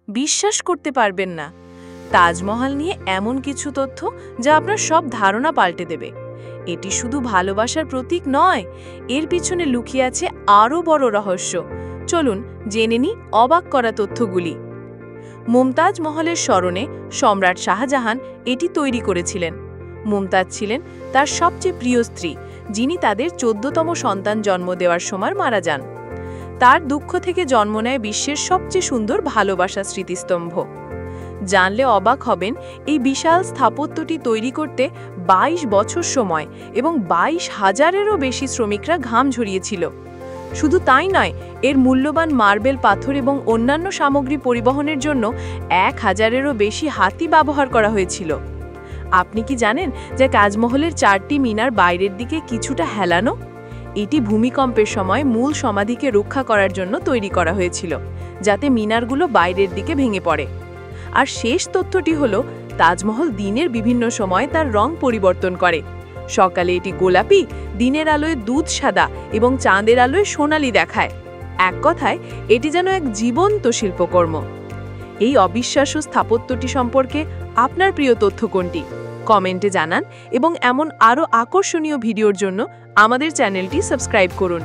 বিশ্বাস করতে পারবেন না, তাজমহল নিয়ে এমন কিছু তথ্য যা আপনার সব ধারণা পাল্টে দেবে। এটি শুধু ভালোবাসার প্রতীক নয়, এর পিছনে লুকিয়ে আছে আরও বড় রহস্য। চলুন জেনে নিই অবাক করা তথ্যগুলি। মুমতাজ মহলের স্মরণে সম্রাট শাহজাহান এটি তৈরি করেছিলেন। মুমতাজ ছিলেন তার সবচেয়ে প্রিয় স্ত্রী, যিনি তাদের 14তম সন্তান জন্ম দেওয়ার সময় মারা যান। তার দুঃখ থেকে জন্ম নেয় বিশ্বের সবচেয়ে সুন্দর ভালোবাসা স্মৃতিস্তম্ভ। জানলে অবাক হবেন, এই বিশাল স্থাপত্যটি তৈরি করতে 22 বছর সময় এবং 22,000-এরও বেশি শ্রমিকরা ঘাম ঝরিয়েছিল। শুধু তাই নয়, এর মূল্যবান মার্বেল পাথর এবং অন্যান্য সামগ্রী পরিবহনের জন্য 1000-এরও বেশি হাতি ব্যবহার করা হয়েছিল। আপনি কি জানেন যে তাজমহলের 4টি মিনার বাইরের দিকে কিছুটা হেলানো? এটি ভূমিকম্পের সময় মূল সমাধিকে রক্ষা করার জন্য তৈরি করা হয়েছিল, যাতে মিনারগুলো বাইরের দিকে ভেঙে পড়ে। আর শেষ তথ্যটি হলো, তাজমহল দিনের বিভিন্ন সময় তার রং পরিবর্তন করে। সকালে এটি গোলাপি, দিনের আলোয় দুধ সাদা এবং চাঁদের আলোয় সোনালি দেখায়। এক কথায়, এটি যেন এক জীবন্ত শিল্পকর্ম। এই অবিশ্বাস্য স্থাপত্যটি সম্পর্কে আপনার প্রিয় তথ্য কোনটি? কমেন্টে জানান এবং এমন আরও আকর্ষণীয় ভিডিওর জন্য আমাদের চ্যানেলটি সাবস্ক্রাইব করুন।